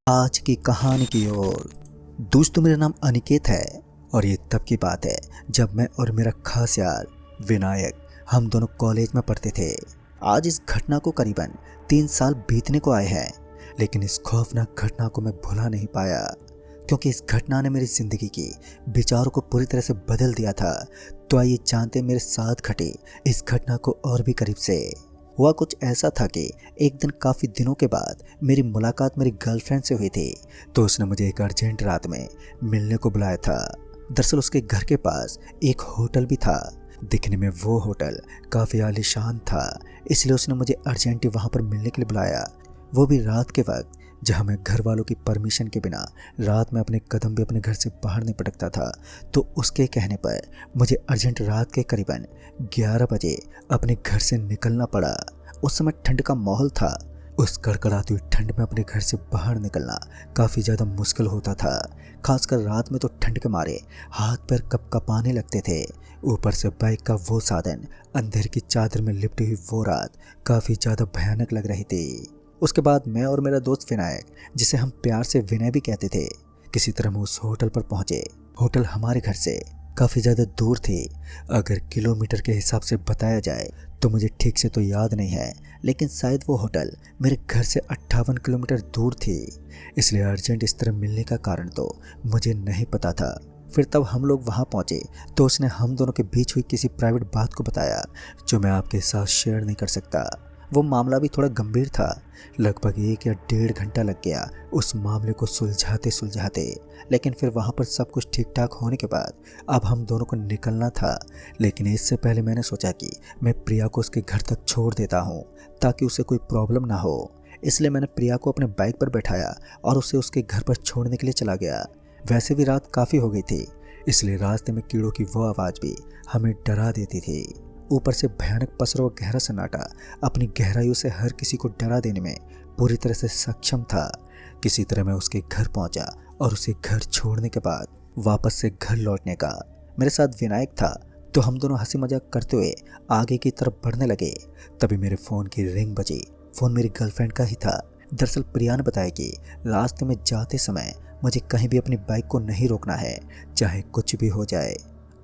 आज की कहानी की ओर। दोस्तों, मेरा नाम अनिकेत है और ये तब की बात है जब मैं और मेरा खास यार विनायक हम दोनों कॉलेज में पढ़ते थे। आज इस घटना को करीबन 3 साल बीतने को आए हैं, लेकिन इस खौफनाक घटना को मैं भुला नहीं पाया, क्योंकि इस घटना ने मेरी जिंदगी की विचारों को पूरी तरह से बदल दिया था। तो आइए जानते हैं मेरे साथ घटे इस घटना को और भी करीब से। हुआ कुछ ऐसा था कि एक दिन काफ़ी दिनों के बाद मेरी मुलाकात मेरी गर्लफ्रेंड से हुई थी। तो उसने मुझे एक अर्जेंट रात में मिलने को बुलाया था। दरअसल उसके घर के पास एक होटल भी था। दिखने में वो होटल काफ़ी आलीशान था, इसलिए उसने मुझे अर्जेंट वहाँ पर मिलने के लिए बुलाया, वो भी रात के वक्त, जहाँ मैं घर वालों की परमिशन के बिना रात में अपने कदम भी अपने घर से बाहर नहीं पटकता था। तो उसके कहने पर मुझे अर्जेंट रात के करीबन 11 बजे अपने घर से निकलना पड़ा। उस समय ठंड का माहौल था। उस कड़कड़ाती हुई ठंड में अपने घर से बाहर निकलना काफ़ी ज़्यादा मुश्किल होता था। खासकर रात में तो ठंड के मारे हाथ पैर कँपाने लगते थे। ऊपर से बाइक का वो साधन, अंधेर की चादर में लिपटी हुई वो रात काफ़ी ज़्यादा भयानक लग रही थी। उसके बाद मैं और मेरा दोस्त विनायक, जिसे हम प्यार से विनय भी कहते थे, किसी तरह हम उस होटल पर पहुंचे। होटल हमारे घर से काफ़ी ज़्यादा दूर थी। अगर किलोमीटर के हिसाब से बताया जाए तो मुझे ठीक से तो याद नहीं है, लेकिन शायद वो होटल मेरे घर से 58 किलोमीटर दूर थी। इसलिए अर्जेंट इस तरह मिलने का कारण तो मुझे नहीं पता था। फिर तब हम लोग वहाँ पहुँचे तो उसने हम दोनों के बीच हुई किसी प्राइवेट बात को बताया, जो मैं आपके साथ शेयर नहीं कर सकता। वो मामला भी थोड़ा गंभीर था। लगभग 1 या 1.5 घंटा लग गया उस मामले को सुलझाते सुलझाते। लेकिन फिर वहाँ पर सब कुछ ठीक ठाक होने के बाद अब हम दोनों को निकलना था। लेकिन इससे पहले मैंने सोचा कि मैं प्रिया को उसके घर तक छोड़ देता हूँ, ताकि उसे कोई प्रॉब्लम ना हो। इसलिए मैंने प्रिया को अपने बाइक पर बैठाया और उसे उसके घर पर छोड़ने के लिए चला गया। वैसे भी रात काफ़ी हो गई थी, इसलिए रास्ते में कीड़ों की वो आवाज़ भी हमें डरा देती थी। ऊपर से भयानक पसरा हुआ गहरा सन्नाटा अपनी गहराइयों से हर किसी को डरा देने में पूरी तरह से सक्षम था। किसी तरह मैं उसके घर पहुंचा और उसे घर छोड़ने के बाद वापस से घर लौटने का। मेरे साथ विनायक था, तो हम दोनों हंसी मजाक करते हुए आगे की तरफ बढ़ने लगे। तभी मेरे फ़ोन की रिंग बजी। फ़ोन मेरी गर्लफ्रेंड का ही था। दरअसल प्रिया ने बताया कि रास्ते में जाते समय मुझे कहीं भी अपनी बाइक को नहीं रोकना है, चाहे कुछ भी हो जाए।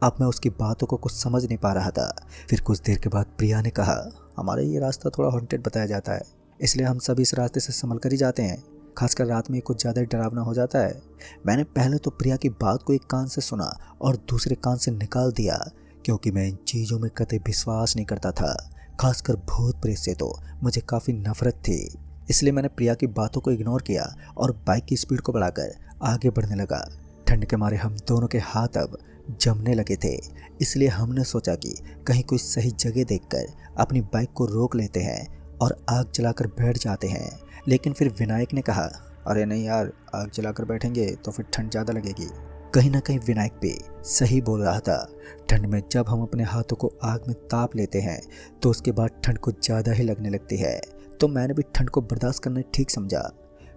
अब मैं उसकी बातों को कुछ समझ नहीं पा रहा था। फिर कुछ देर के बाद प्रिया ने कहा, हमारा ये रास्ता थोड़ा हॉन्टेड बताया जाता है, इसलिए हम सभी इस रास्ते से संभल कर ही जाते हैं। खासकर रात में कुछ ज़्यादा डरावना हो जाता है। मैंने पहले तो प्रिया की बात को एक कान से सुना और दूसरे कान से निकाल दिया, क्योंकि मैं इन चीज़ों में कतई विश्वास नहीं करता था। खासकर भूत प्रेत से तो मुझे काफ़ी नफरत थी। इसलिए मैंने प्रिया की बातों को इग्नोर किया और बाइक की स्पीड को बढ़ाकर आगे बढ़ने लगा। ठंड के मारे हम दोनों के हाथ अब जमने लगे थे, इसलिए हमने सोचा कि कहीं कोई सही जगह देखकर अपनी बाइक को रोक लेते हैं और आग जलाकर बैठ जाते हैं। लेकिन फिर विनायक ने कहा, अरे नहीं यार, आग जलाकर बैठेंगे तो फिर ठंड ज़्यादा लगेगी। कहीं ना कहीं विनायक भी सही बोल रहा था। ठंड में जब हम अपने हाथों को आग में ताप लेते हैं तो उसके बाद ठंड को ज़्यादा ही लगने लगती है। तो मैंने भी ठंड को बर्दाश्त करना ठीक समझा।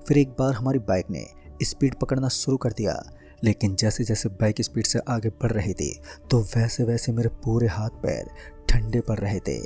फिर एक बार हमारी बाइक ने स्पीड पकड़ना शुरू कर दिया, लेकिन जैसे जैसे बाइक स्पीड से आगे बढ़ रही थी तो वैसे वैसे मेरे पूरे हाथ पैर ठंडे पड़ रहे थे,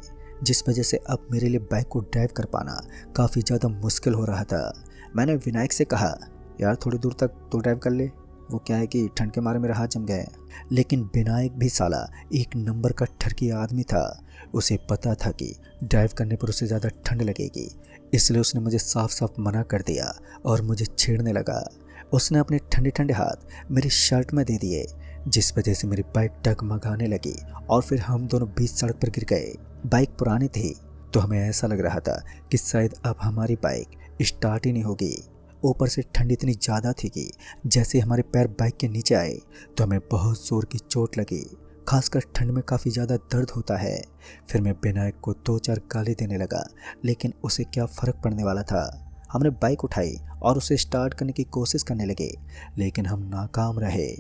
जिस वजह से अब मेरे लिए बाइक को ड्राइव कर पाना काफ़ी ज़्यादा मुश्किल हो रहा था। मैंने विनायक से कहा, यार थोड़ी दूर तक तो ड्राइव कर ले, वो क्या है कि ठंड के मारे मेरे हाथ जम गए। लेकिन विनायक भी साला एक नंबर का ठरकी आदमी था। उसे पता था कि ड्राइव करने पर उसे ज़्यादा ठंड लगेगी, इसलिए उसने मुझे साफ साफ मना कर दिया और मुझे छेड़ने लगा। उसने अपने ठंडे ठंडे हाथ मेरी शर्ट में दे दिए, जिस वजह से मेरी बाइक डगमगाने लगी और फिर हम दोनों बीच सड़क पर गिर गए। बाइक पुरानी थी, तो हमें ऐसा लग रहा था कि शायद अब हमारी बाइक स्टार्ट ही नहीं होगी। ऊपर से ठंड इतनी ज़्यादा थी कि जैसे हमारे पैर बाइक के नीचे आए तो हमें बहुत जोर की चोट लगी। खासकर ठंड में काफ़ी ज़्यादा दर्द होता है। फिर मैं विनायक को 2-4 गाली देने लगा, लेकिन उसे क्या फ़र्क पड़ने वाला था। हमने बाइक उठाई और उसे स्टार्ट करने की कोशिश करने लगे, लेकिन हम नाकाम रहे।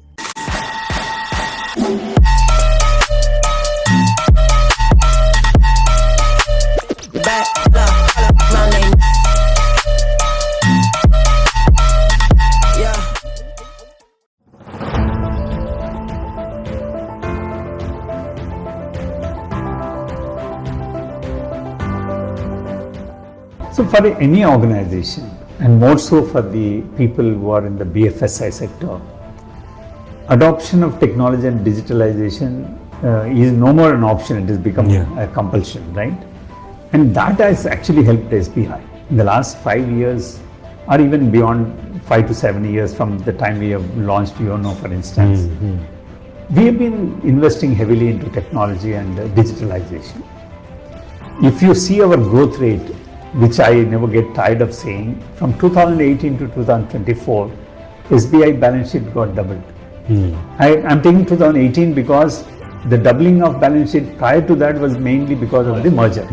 So for any organization, and more so for the people who are in the BFSI sector. Adoption of technology and digitalization is no more an option, it has become a compulsion, right? And that has actually helped SBI in the last 5 years, or even beyond 5 to 7 years from the time we have launched YONO, for instance. We have been investing heavily into technology and digitalization. If you see our growth rate, which I never get tired of saying, from 2018 to 2024, SBI balance sheet got doubled. I'm taking 2018 because the doubling of balance sheet prior to that was mainly because of the merger.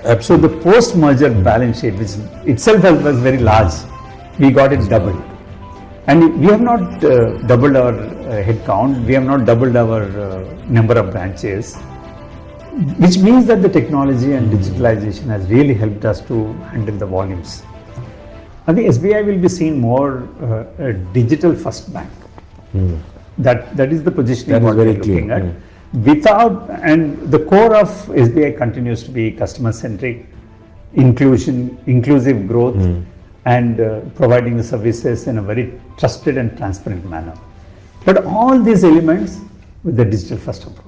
Absolutely. So the post-merger balance sheet, which itself was very large, we got it doubled. And we have not doubled our head count, we have not doubled our number of branches, which means that the technology and digitalization has really helped us to handle the volumes. I think SBI will be seen more a digital first bank. That is the positioning what we are looking at. And the core of SBI continues to be customer centric, inclusive growth, and providing the services in a very trusted and transparent manner. But all these elements with the digital first approach.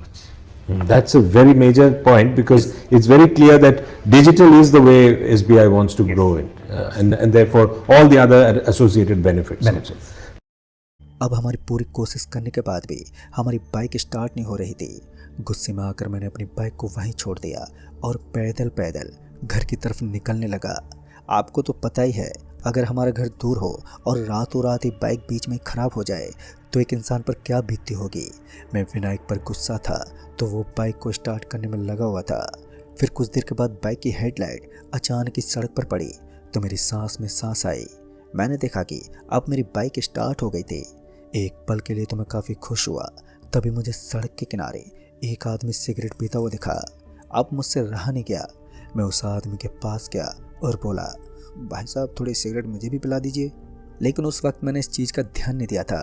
That's a very major point, because it's very clear that digital is the way SBI wants to grow it, and therefore all the other associated benefits. अब हमारी पूरी कोशिश करने के बाद भी हमारी bike start नहीं हो रही थी। गुस्से में आकर मैंने अपनी बाइक को वहीं छोड़ दिया और पैदल पैदल घर की तरफ निकलने लगा। आपको तो पता ही है, अगर हमारा घर दूर हो और रातों रात ही बाइक बीच में ख़राब हो जाए तो एक इंसान पर क्या बीतती होगी। मैं विनायक पर गुस्सा था तो वो बाइक को स्टार्ट करने में लगा हुआ था। फिर कुछ देर के बाद बाइक की हेडलाइट अचानक ही सड़क पर पड़ी तो मेरी सांस में सांस आई। मैंने देखा कि अब मेरी बाइक स्टार्ट हो गई थी। एक पल के लिए तो मैं काफ़ी खुश हुआ। तभी मुझे सड़क के किनारे एक आदमी सिगरेट पीता हुआ दिखा। अब मुझसे रहा नहीं गया। मैं उस आदमी के पास गया और बोला, भाई साहब थोड़ी सिगरेट मुझे भी पिला दीजिए। लेकिन उस वक्त मैंने इस चीज़ का ध्यान नहीं दिया था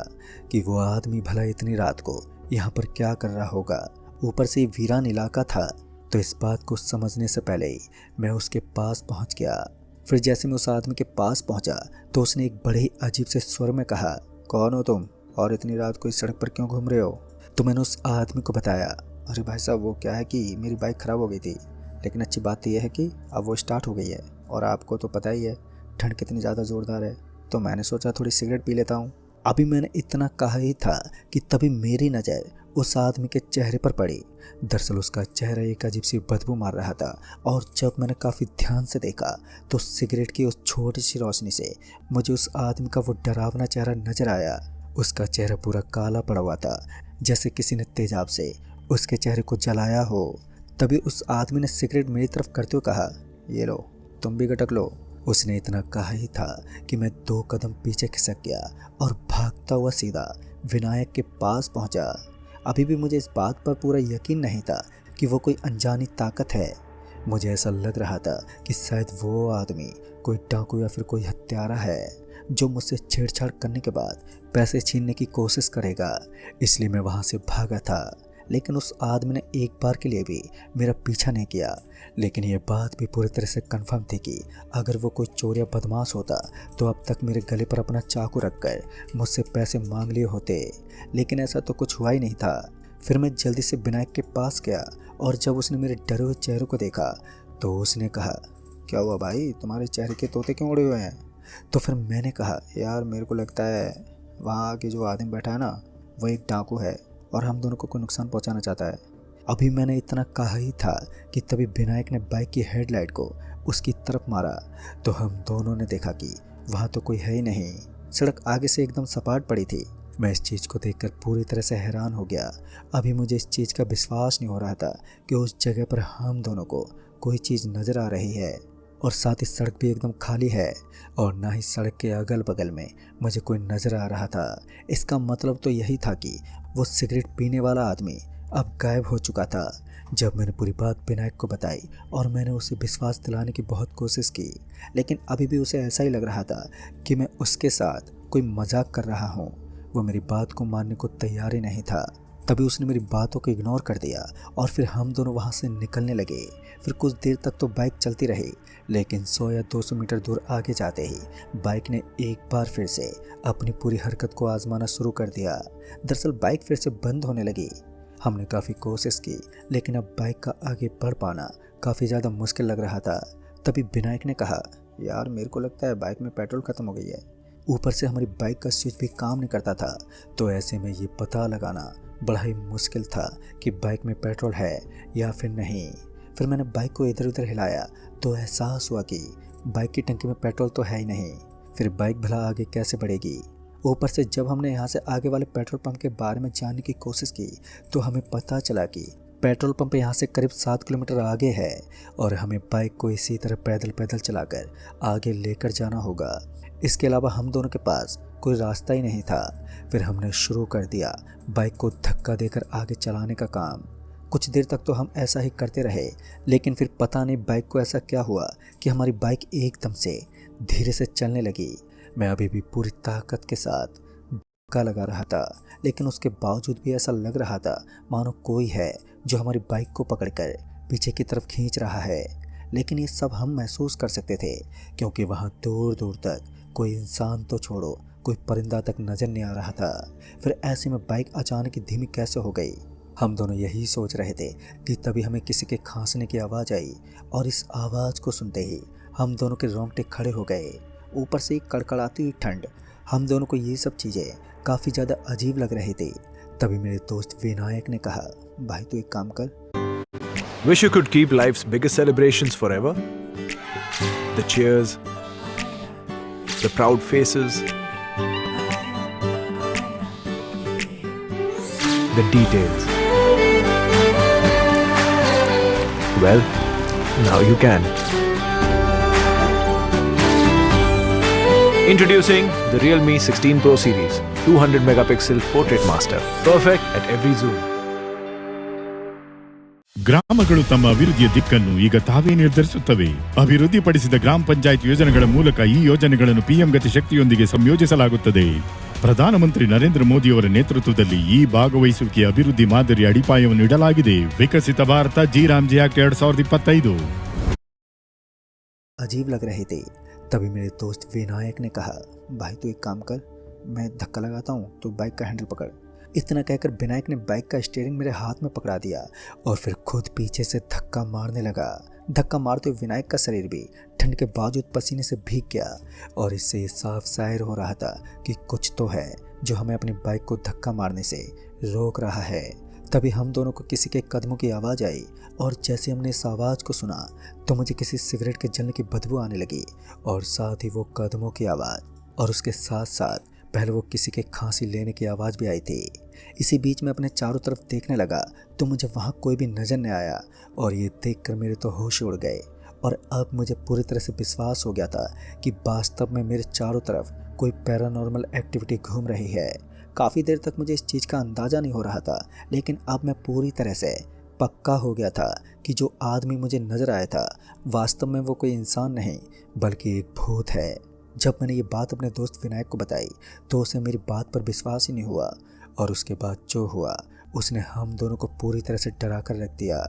कि वो आदमी भला इतनी रात को यहाँ पर क्या कर रहा होगा। ऊपर से वीरान इलाका था, तो इस बात को समझने से पहले ही मैं उसके पास पहुँच गया। फिर जैसे मैं उस आदमी के पास पहुँचा तो उसने एक बड़े ही अजीब से स्वर में कहा, कौन हो तुम और इतनी रात को इस सड़क पर क्यों घूम रहे हो। तो मैंने उस आदमी को बताया, अरे भाई साहब वो क्या है कि मेरी बाइक ख़राब हो गई थी, लेकिन अच्छी बात तो यह है कि अब वो स्टार्ट हो गई है और आपको तो पता ही है ठंड कितनी ज़्यादा ज़ोरदार है, तो मैंने सोचा थोड़ी सिगरेट पी लेता हूँ। अभी मैंने इतना कहा ही था कि तभी मेरी नज़र उस आदमी के चेहरे पर पड़ी। दरअसल उसका चेहरा एक अजीब सी बदबू मार रहा था और जब मैंने काफ़ी ध्यान से देखा तो सिगरेट की उस छोटी सी रोशनी से मुझे उस आदमी का वो डरावना चेहरा नज़र आया। उसका चेहरा पूरा काला पड़ा हुआ था, जैसे किसी ने तेजाब से उसके चेहरे को जलाया हो। तभी उस आदमी ने सिगरेट मेरी तरफ करते हुए कहा, ये लो तुम भी गटक लो। उसने इतना कहा ही था कि मैं 2 कदम पीछे खिसक गया और भागता हुआ सीधा विनायक के पास पहुंचा। अभी भी मुझे इस बात पर पूरा यकीन नहीं था कि वो कोई अनजानी ताकत है। मुझे ऐसा लग रहा था कि शायद वो आदमी कोई डाकू या फिर कोई हत्यारा है जो मुझसे छेड़छाड़ करने के बाद पैसे छीनने की कोशिश करेगा। इसलिए मैं वहाँ से भागा था। लेकिन उस आदमी ने एक बार के लिए भी मेरा पीछा नहीं किया। लेकिन ये बात भी पूरी तरह से कंफर्म थी कि अगर वो कोई चोर या बदमाश होता तो अब तक मेरे गले पर अपना चाकू रखकर मुझसे पैसे मांग लिए होते। लेकिन ऐसा तो कुछ हुआ ही नहीं था। फिर मैं जल्दी से विनायक के पास गया और जब उसने मेरे डरे हुए चेहरे को देखा तो उसने कहा, क्या हुआ भाई, तुम्हारे चेहरे के तोते क्यों उड़े हुए हैं। तो फिर मैंने कहा, यार मेरे को लगता है वहाँ आके जो आदमी बैठा है ना वो एक डाकू है और हम दोनों को कोई नुकसान पहुंचाना चाहता है। अभी मैंने इतना कहा ही था कि तभी विनायक ने बाइक की हेडलाइट को उसकी तरफ मारा तो हम दोनों ने देखा कि वहाँ तो कोई है ही नहीं। सड़क आगे से एकदम सपाट पड़ी थी। मैं इस चीज़ को देखकर पूरी तरह से हैरान हो गया। अभी मुझे इस चीज़ का विश्वास नहीं हो रहा था कि उस जगह पर हम दोनों को कोई चीज़ नज़र आ रही है और साथ ही सड़क भी एकदम खाली है और ना ही सड़क के अगल बगल में मुझे कोई नज़र आ रहा था। इसका मतलब तो यही था कि वो सिगरेट पीने वाला आदमी अब गायब हो चुका था। जब मैंने पूरी बात विनायक को बताई और मैंने उसे विश्वास दिलाने की बहुत कोशिश की, लेकिन अभी भी उसे ऐसा ही लग रहा था कि मैं उसके साथ कोई मजाक कर रहा हूँ। वो मेरी बात को मानने को तैयार ही नहीं था। तभी उसने मेरी बातों को इग्नोर कर दिया और फिर हम दोनों वहाँ से निकलने लगे। फिर कुछ देर तक तो बाइक चलती रही, लेकिन 100 या 200 मीटर दूर आगे जाते ही बाइक ने एक बार फिर से अपनी पूरी हरकत को आजमाना शुरू कर दिया। दरअसल बाइक फिर से बंद होने लगी। हमने काफ़ी कोशिश की, लेकिन अब बाइक का आगे बढ़ पाना काफ़ी ज़्यादा मुश्किल लग रहा था। तभी विनायक ने कहा, यार मेरे को लगता है बाइक में पेट्रोल ख़त्म हो गई है। ऊपर से हमारी बाइक का स्विच भी काम नहीं करता था, तो ऐसे में ये पता लगाना बड़ा ही मुश्किल था कि बाइक में पेट्रोल है या फिर नहीं। फिर मैंने बाइक को इधर उधर हिलाया तो एहसास हुआ कि बाइक की टंकी में पेट्रोल तो है ही नहीं। फिर बाइक भला आगे कैसे बढ़ेगी। ऊपर से जब हमने यहाँ से आगे वाले पेट्रोल पंप के बारे में जानने की कोशिश की तो हमें पता चला कि पेट्रोल पंप यहाँ से करीब 7 किलोमीटर आगे है और हमें बाइक को इसी तरह पैदल पैदल चलाकर आगे लेकर जाना होगा। इसके अलावा हम दोनों के पास कोई रास्ता ही नहीं था। फिर हमने शुरू कर दिया बाइक को धक्का देकर आगे चलाने का काम। कुछ देर तक तो हम ऐसा ही करते रहे, लेकिन फिर पता नहीं बाइक को ऐसा क्या हुआ कि हमारी बाइक एकदम से धीरे से चलने लगी। मैं अभी भी पूरी ताकत के साथ धक्का लगा रहा था, लेकिन उसके बावजूद भी ऐसा लग रहा था मानो कोई है जो हमारी बाइक को पकड़कर पीछे की तरफ खींच रहा है। लेकिन ये सब हम महसूस कर सकते थे क्योंकि वहाँ दूर दूर तक कोई इंसान तो छोड़ो, कोई परिंदा तक नजर नहीं आ रहा था। फिर ऐसे में बाइक अचानक ही धीमी कैसे हो गई। हम दोनों यही सोच रहे थे कि तभी हमें किसी के खांसने की आवाज़ आई और इस आवाज़ को सुनते ही हम दोनों के रोंगटे खड़े हो गए। ऊपर से कड़कड़ाती हुई ठंड, हम दोनों को ये सब चीज़ें काफ़ी ज़्यादा अजीब लग रही थी। तभी मेरे दोस्त विनायक ने कहा, भाई तू एक काम कर। Wish you could keep life's biggest celebrations forever. The cheers, the proud faces, the details. Well, now you can. Introducing the Realme 16 Pro series, 200 megapixel portrait master, perfect at every zoom. ಗ್ರಾಮಗಳು ತಮ್ಮ ಅಭಿವೃದ್ಧಿಯ ದಿಕ್ಕನ್ನು ಈಗ ತಾವೇ ನಿರ್ಧರಿಸುತ್ತವೆ. ಅಭಿವೃದ್ಧಿಪಡಿಸಿದ ಗ್ರಾಮ ಪಂಚಾಯತ್ ಯೋಜನೆಗಳ ಮೂಲಕ ಈ ಯೋಜನೆಗಳನ್ನು ಪಿಎಂ ಗತಿ ಶಕ್ತಿಯೊಂದಿಗೆ ಸಂಯೋಜಿಸಲಾಗುತ್ತದೆ. ಪ್ರಧಾನಮಂತ್ರಿ ನರೇಂದ್ರ ಮೋದಿಯವರ ನೇತೃತ್ವದಲ್ಲಿ ಈ ಭಾಗವಹಿಸುವಿಕೆಯ ಅಭಿವೃದ್ಧಿ ಮಾದರಿ ಅಡಿಪಾಯವನ್ನು ಇಡಲಾಗಿದೆ. ವಿಕಸಿತ ಭಾರತ ಜಿ-ರಾಮ್ಜಿ ಆಕ್ಟ್ 2025. अजीब लग रहे थे। तभी मेरे दोस्त विनायक ने कहा, भाई तू एक काम कर, मैं धक्का लगाता हूँ तो बाइक का हैंडल पकड़। इतना कहकर विनायक ने बाइक का स्टीयरिंग मेरे हाथ में पकड़ा दिया और फिर खुद पीछे से धक्का मारने लगा। धक्का मारते हुए विनायक का शरीर भी ठंड के बावजूद पसीने से भीग गया और इससे साफ जाहिर हो रहा था कि कुछ तो है जो हमें अपनी बाइक को धक्का मारने से रोक रहा है। तभी हम दोनों को किसी के कदमों की आवाज़ आई और जैसे हमने इस आवाज़ को सुना तो मुझे किसी सिगरेट के जलने की बदबू आने लगी और साथ ही वो कदमों की आवाज़ और उसके साथ साथ पहले वो किसी के खांसी लेने की आवाज़ भी आई थी। इसी बीच में अपने चारों तरफ देखने लगा तो मुझे वहाँ कोई भी नज़र नहीं आया और ये देखकर मेरे तो होश उड़ गए और अब मुझे पूरी तरह से विश्वास हो गया था कि वास्तव में मेरे चारों तरफ कोई पैरानॉर्मल एक्टिविटी घूम रही है। काफ़ी देर तक मुझे इस चीज़ का अंदाज़ा नहीं हो रहा था, लेकिन अब मैं पूरी तरह से पक्का हो गया था कि जो आदमी मुझे नज़र आया था वास्तव में वो कोई इंसान नहीं बल्कि एक भूत है। जब मैंने ये बात अपने दोस्त विनायक को बताई तो उसे मेरी बात पर विश्वास ही नहीं हुआ और उसके बाद जो हुआ उसने हम दोनों को पूरी तरह से डरा कर रख दिया।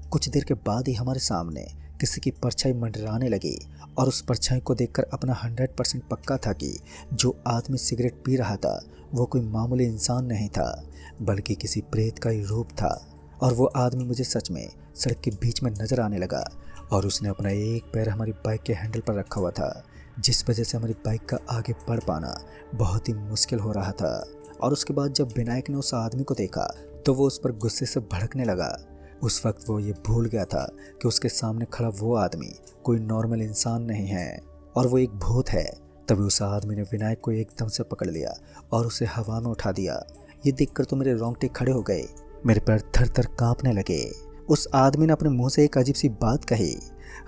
कुछ देर के बाद ही हमारे सामने किसी की परछाई मंडराने लगी और उस परछाई को देखकर अपना 100% पक्का था कि जो आदमी सिगरेट पी रहा था वो कोई मामूली इंसान नहीं था बल्कि किसी प्रेत का ही रूप था। और वो आदमी मुझे सच में सड़क के बीच में नज़र आने लगा और उसने अपना एक पैर हमारी बाइक के हैंडल पर रखा हुआ था, जिस वजह से हमारी बाइक का आगे बढ़ पाना बहुत ही मुश्किल हो रहा था। और उसके बाद जब विनायक ने उस आदमी को देखा तो वो उस पर गुस्से से भड़कने लगा। उस वक्त वो ये भूल गया था कि उसके सामने खड़ा वो आदमी कोई नॉर्मल इंसान नहीं है और वो एक भूत है। तभी उस आदमी ने विनायक को एकदम से पकड़ लिया और उसे हवा में उठा दिया। ये देखकर तो मेरे रोंगटे खड़े हो गए, मेरे पैर थर थर कांपने लगे। उस आदमी ने अपने मुंह से एक अजीब सी बात कही,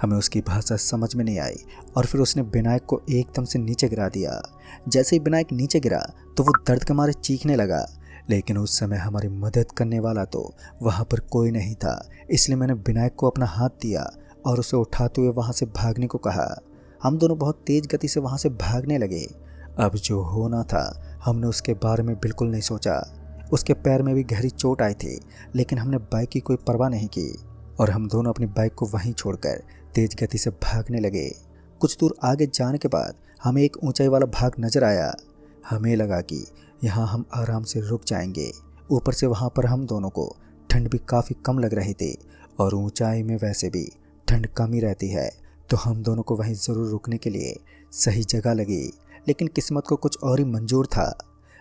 हमें उसकी भाषा समझ में नहीं आई और फिर उसने विनायक को एकदम से नीचे गिरा दिया। जैसे ही विनायक नीचे गिरा तो वो दर्द के मारे चीखने लगा, लेकिन उस समय हमारी मदद करने वाला तो वहाँ पर कोई नहीं था। इसलिए मैंने विनायक को अपना हाथ दिया और उसे उठाते हुए वहाँ से भागने को कहा। हम दोनों बहुत तेज़ गति से वहाँ से भागने लगे। अब जो होना था हमने उसके बारे में बिल्कुल नहीं सोचा। उसके पैर में भी गहरी चोट आई थी, लेकिन हमने बाइक की कोई परवाह नहीं की और हम दोनों अपनी बाइक को वहीं छोड़कर तेज गति से भागने लगे। कुछ दूर आगे जाने के बाद हमें एक ऊंचाई वाला भाग नजर आया। हमें लगा कि यहाँ हम आराम से रुक जाएंगे। ऊपर से वहाँ पर हम दोनों को ठंड भी काफ़ी कम लग रही थी और ऊंचाई में वैसे भी ठंड कम ही रहती है, तो हम दोनों को वहीं ज़रूर रुकने के लिए सही जगह लगी। लेकिन किस्मत को कुछ और ही मंजूर था।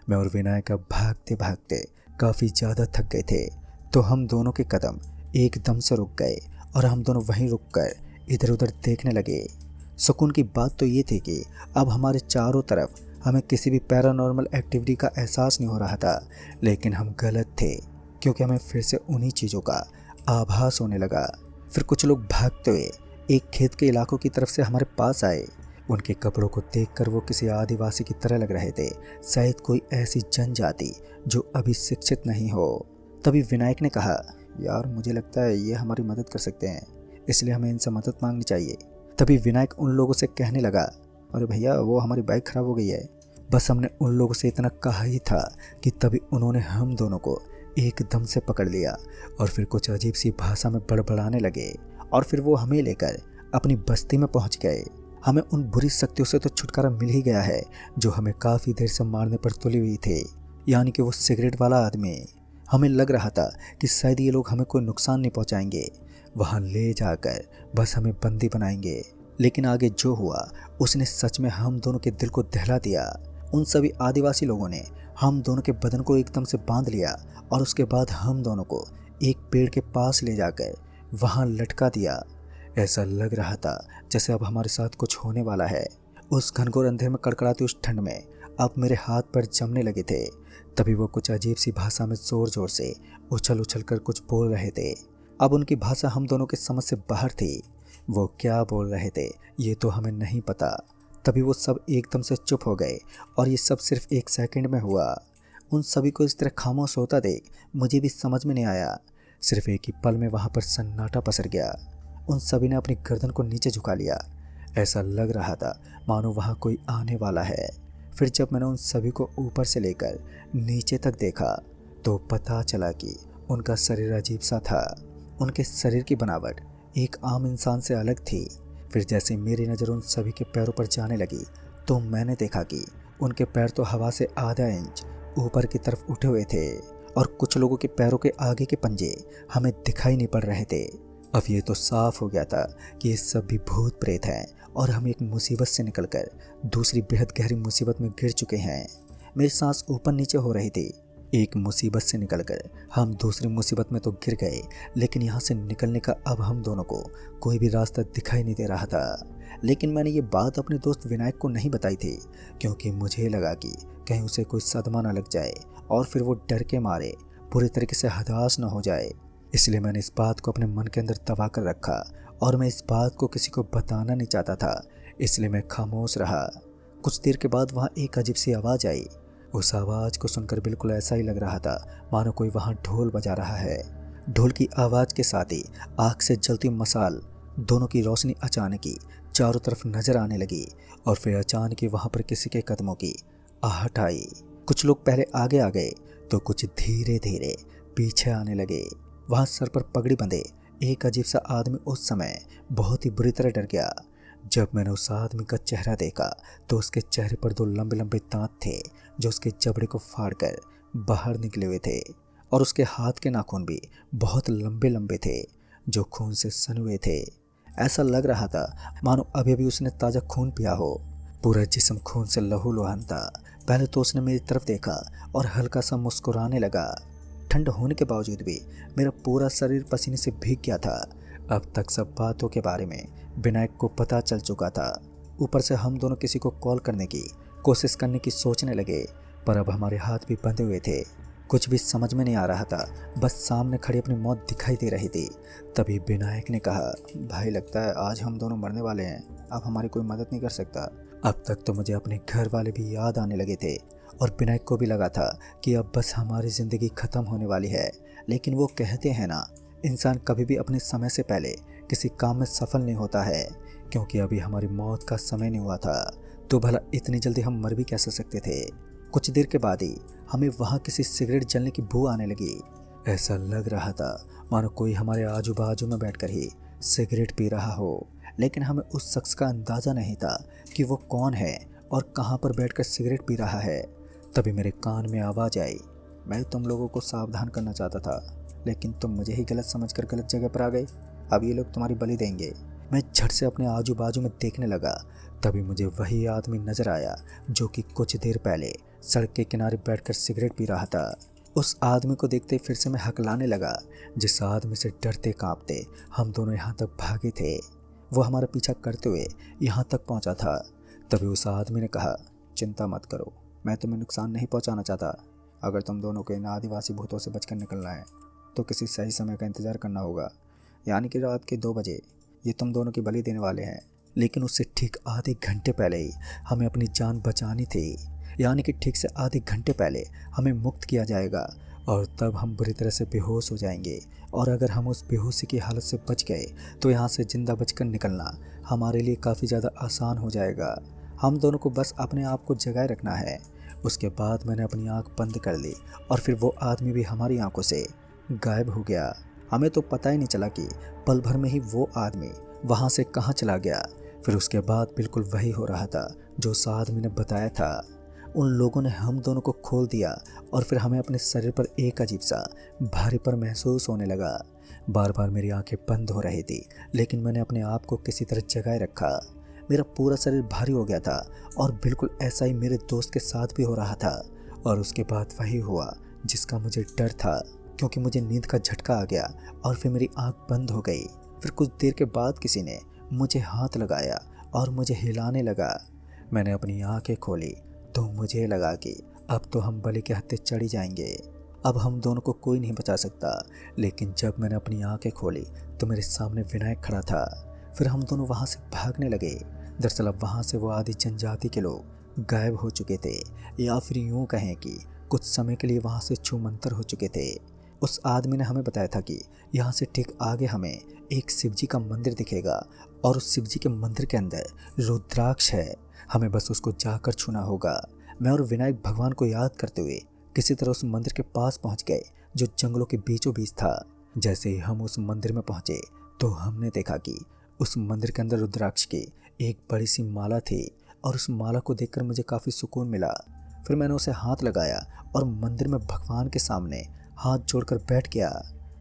मैं और विनायक भागते भागते काफ़ी ज़्यादा थक गए थे, तो हम दोनों के कदम एकदम से रुक गए और हम दोनों वहीं रुककर इधर उधर देखने लगे। सुकून की बात तो ये थी कि अब हमारे चारों तरफ हमें किसी भी पैरानॉर्मल एक्टिविटी का एहसास नहीं हो रहा था, लेकिन हम गलत थे क्योंकि हमें फिर से उन्हीं चीज़ों का आभास होने लगा। फिर कुछ लोग भागते हुए एक खेत के इलाकों की तरफ से हमारे पास आए। उनके कपड़ों को देखकर वो किसी आदिवासी की तरह लग रहे थे, शायद कोई ऐसी जनजाति जो अभी शिक्षित नहीं हो। तभी विनायक ने कहा, यार मुझे लगता है ये हमारी मदद कर सकते हैं, इसलिए हमें इनसे मदद मांगनी चाहिए। तभी विनायक उन लोगों से कहने लगा, अरे भैया वो हमारी बाइक ख़राब हो गई है। बस हमने उन लोगों से इतना कहा ही था कि तभी उन्होंने हम दोनों को एकदम से पकड़ लिया और फिर कुछ अजीब सी भाषा में बड़बड़ाने लगे और फिर वो हमें लेकर अपनी बस्ती में पहुंच गए। हमें उन बुरी शक्तियों से तो छुटकारा मिल ही गया है जो हमें काफ़ी देर से मारने पर तुली हुई थे, यानी कि वो सिगरेट वाला आदमी। हमें लग रहा था कि शायद ये लोग हमें कोई नुकसान नहीं पहुंचाएंगे, वहाँ ले जाकर बस हमें बंदी बनाएंगे। लेकिन आगे जो हुआ उसने सच में हम दोनों के दिल को दहला दिया। उन सभी आदिवासी लोगों ने हम दोनों के बदन को एकदम से बांध लिया और उसके बाद हम दोनों को एक पेड़ के पास ले जाकर वहाँ लटका दिया। ऐसा लग रहा था जैसे अब हमारे साथ कुछ होने वाला है। उस घनघोर अंधेरे में कड़कड़ाती उस ठंड में अब मेरे हाथ पर जमने लगे थे। तभी वो कुछ अजीब सी भाषा में जोर जोर से उछल उछल कर कुछ बोल रहे थे। अब उनकी भाषा हम दोनों के समझ से बाहर थी। वो क्या बोल रहे थे ये तो हमें नहीं पता। तभी वो सब एकदम से चुप हो गए और ये सब सिर्फ एक सेकंड में हुआ। उन सभी को इस तरह खामोश होता देख मुझे भी समझ में नहीं आया। सिर्फ एक ही पल में वहाँ पर सन्नाटा पसर गया। उन सभी ने अपनी गर्दन को नीचे झुका लिया। ऐसा लग रहा था मानो वहाँ कोई आने वाला है। फिर जब मैंने उन सभी को ऊपर से लेकर नीचे तक देखा तो पता चला कि उनका शरीर अजीब सा था। उनके शरीर की बनावट एक आम इंसान से अलग थी। फिर जैसे मेरी नज़र उन सभी के पैरों पर जाने लगी तो मैंने देखा कि उनके पैर तो हवा से आधा इंच ऊपर की तरफ उठे हुए थे और कुछ लोगों के पैरों के आगे के पंजे हमें दिखाई नहीं पड़ रहे थे। अब ये तो साफ हो गया था कि ये सब भी भूत प्रेत हैं और हम एक मुसीबत से निकलकर दूसरी बेहद गहरी मुसीबत में गिर चुके हैं। मेरी सांस ऊपर नीचे हो रही थी। एक मुसीबत से निकलकर हम दूसरी मुसीबत में तो गिर गए, लेकिन यहाँ से निकलने का अब हम दोनों को कोई भी रास्ता दिखाई नहीं दे रहा था। लेकिन मैंने ये बात अपने दोस्त विनायक को नहीं बताई थी क्योंकि मुझे लगा कि कहीं उसे कोई सदमा न लग जाए और फिर वो डर के मारे पूरी तरीके से हताश न हो जाए। इसलिए मैंने इस बात को अपने मन के अंदर दबा कर रखा और मैं इस बात को किसी को बताना नहीं चाहता था, इसलिए मैं खामोश रहा। कुछ देर के बाद वहाँ एक अजीब सी आवाज़ आई। उस आवाज़ को सुनकर बिल्कुल ऐसा ही लग रहा था मानो कोई वहाँ ढोल बजा रहा है। ढोल की आवाज़ के साथ ही आग से जलती मसाल दोनों की रोशनी अचानक ही चारों तरफ नजर आने लगी और फिर अचानक ही वहाँ पर किसी के कदमों की आहट आई। कुछ लोग पहले आगे आ गए तो कुछ धीरे धीरे पीछे आने लगे। वहाँ सर पर पगड़ी बंधे एक अजीब सा आदमी उस समय बहुत ही बुरी तरह डर गया। जब मैंने उस आदमी का चेहरा देखा तो उसके चेहरे पर दो लंबे लंबे दांत थे जो उसके जबड़े को फाड़कर बाहर निकले हुए थे और उसके हाथ के नाखून भी बहुत लंबे लंबे थे जो खून से सने हुए थे। ऐसा लग रहा था मानो अभी अभी उसने ताज़ा खून पिया हो। पूरा जिस्म खून से लहूलुहान था। पहले तो उसने मेरी तरफ देखा और हल्का सा मुस्कुराने लगा। ठंड होने के बावजूद भी मेरा पूरा शरीर पसीने से भीग गया था। अब तक सब बातों के बारे में विनायक को पता चल चुका था। ऊपर से हम दोनों किसी को कॉल करने की कोशिश करने की सोचने लगे, पर अब हमारे हाथ भी बंधे हुए थे। कुछ भी समझ में नहीं आ रहा था, बस सामने खड़ी अपनी मौत दिखाई दे रही थी। तभी विनायक ने कहा, भाई लगता है आज हम दोनों मरने वाले हैं, अब हमारी कोई मदद नहीं कर सकता। अब तक तो मुझे अपने घर वाले भी याद आने लगे थे और विनायक को भी लगा था कि अब बस हमारी ज़िंदगी ख़त्म होने वाली है। लेकिन वो कहते हैं ना, इंसान कभी भी अपने समय से पहले किसी काम में सफल नहीं होता है। क्योंकि अभी हमारी मौत का समय नहीं हुआ था तो भला इतनी जल्दी हम मर भी कैसे सकते थे। कुछ देर के बाद ही हमें वहाँ किसी सिगरेट जलने की बू आने लगी। ऐसा लग रहा था मानो कोई हमारे आजू बाजू में बैठकर ही सिगरेट पी रहा हो, लेकिन हमें उस शख्स का अंदाज़ा नहीं था कि वो कौन है और कहाँ पर बैठकर सिगरेट पी रहा है। तभी मेरे कान में आवाज़ आई, मैं तुम लोगों को सावधान करना चाहता था, लेकिन तुम मुझे ही गलत समझकर गलत जगह पर आ गए। अब ये लोग तुम्हारी बलि देंगे। मैं झट से अपने आजू बाजू में देखने लगा। तभी मुझे वही आदमी नजर आया जो कि कुछ देर पहले सड़क के किनारे बैठकर सिगरेट पी रहा था। उस आदमी को देखते फिर से मैं हकलाने लगा, जिस आदमी से डरते कांपते हम दोनों यहाँ तक भागे थे। वो हमारा पीछा करते हुए यहाँ तक पहुँचा था। तभी उस आदमी ने कहा, चिंता मत करो, मैं तुम्हें नुकसान नहीं पहुँचाना चाहता। अगर तुम दोनों को इन आदिवासी भूतों से बचकर निकलना है तो किसी सही समय का इंतज़ार करना होगा, यानी कि रात के 2 बजे ये तुम दोनों की बलि देने वाले हैं। लेकिन उससे ठीक आधे घंटे पहले ही हमें अपनी जान बचानी थी, यानी कि ठीक से आधे घंटे पहले हमें मुक्त किया जाएगा और तब हम बुरी तरह से बेहोश हो जाएंगे। और अगर हम उस बेहोशी की हालत से बच गए तो यहाँ से जिंदा बचकर निकलना हमारे लिए काफ़ी ज़्यादा आसान हो जाएगा। हम दोनों को बस अपने आप को जगाए रखना है। उसके बाद मैंने अपनी आंख बंद कर ली और फिर वो आदमी भी हमारी आंखों से गायब हो गया। हमें तो पता ही नहीं चला कि पल भर में ही वो आदमी वहाँ से कहाँ चला गया। फिर उसके बाद बिल्कुल वही हो रहा था जो उस आदमी ने बताया था। उन लोगों ने हम दोनों को खोल दिया और फिर हमें अपने शरीर पर एक अजीब सा भारीपन महसूस होने लगा। बार बार मेरी आंखें बंद हो रही थी, लेकिन मैंने अपने आप को किसी तरह जगाए रखा। मेरा पूरा शरीर भारी हो गया था और बिल्कुल ऐसा ही मेरे दोस्त के साथ भी हो रहा था। और उसके बाद वही हुआ जिसका मुझे डर था, क्योंकि मुझे नींद का झटका आ गया और फिर मेरी आंख बंद हो गई। फिर कुछ देर के बाद किसी ने मुझे हाथ लगाया और मुझे हिलाने लगा। मैंने अपनी आंखें खोली तो मुझे लगा कि अब तो हम बलि के हत्थे चढ़ी जाएंगे, अब हम दोनों को कोई नहीं बचा सकता। लेकिन जब मैंने अपनी आंखें खोली तो मेरे सामने विनायक खड़ा था। फिर हम दोनों वहाँ से भागने लगे। दरअसल अब वहाँ से वो आदि जनजाति के लोग गायब हो चुके थे, या फिर यूँ कहें कि कुछ समय के लिए वहाँ से छूमंतर हो चुके थे। उस आदमी ने हमें बताया था कि यहाँ से ठीक आगे हमें एक शिवजी का मंदिर दिखेगा और उस शिवजी के मंदिर के अंदर रुद्राक्ष है, हमें बस उसको जाकर छूना होगा। मैं और विनायक भगवान को याद करते हुए किसी तरह उस मंदिर के पास पहुँच गए जो जंगलों के बीचों बीच था। जैसे ही हम उस मंदिर में पहुँचे तो हमने देखा कि उस मंदिर के अंदर रुद्राक्ष की एक बड़ी सी माला थी और उस माला को देखकर मुझे काफ़ी सुकून मिला। फिर मैंने उसे हाथ लगाया और मंदिर में भगवान के सामने हाथ जोड़कर बैठ गया।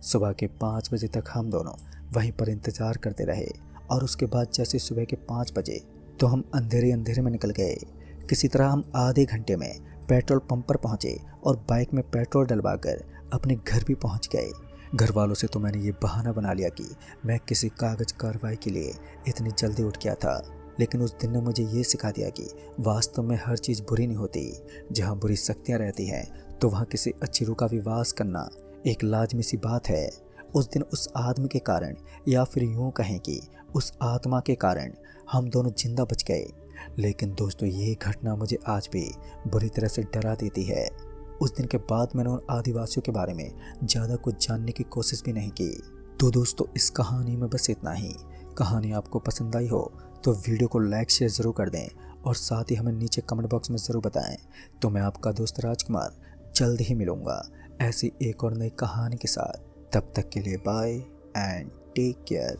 सुबह के 5 बजे तक हम दोनों वहीं पर इंतज़ार करते रहे और उसके बाद जैसे सुबह के 5 बजे तो हम अंधेरे अंधेरे में निकल गए। किसी तरह हम आधे घंटे में पेट्रोल पंप पर पहुँचे और बाइक में पेट्रोल डलवाकर अपने घर भी पहुँच गए। घर वालों से तो मैंने ये बहाना बना लिया कि मैं किसी कागज कार्रवाई के लिए इतनी जल्दी उठ गया था, लेकिन उस दिन ने मुझे ये सिखा दिया कि वास्तव में हर चीज़ बुरी नहीं होती। जहाँ बुरी शक्तियाँ रहती हैं तो वहाँ किसी अच्छी रूह का विवास करना एक लाजमी सी बात है। उस दिन उस आदमी के कारण, या फिर यूँ कहें कि उस आत्मा के कारण हम दोनों जिंदा बच गए। लेकिन दोस्तों ये घटना मुझे आज भी बुरी तरह से डरा देती है। उस दिन के बाद मैंने उन आदिवासियों के बारे में ज़्यादा कुछ जानने की कोशिश भी नहीं की। तो दोस्तों इस कहानी में बस इतना ही। कहानी आपको पसंद आई हो तो वीडियो को लाइक शेयर ज़रूर कर दें और साथ ही हमें नीचे कमेंट बॉक्स में ज़रूर बताएं। तो मैं आपका दोस्त राजकुमार जल्द ही मिलूँगा ऐसी एक और नई कहानी के साथ। तब तक के लिए बाय एंड टेक केयर।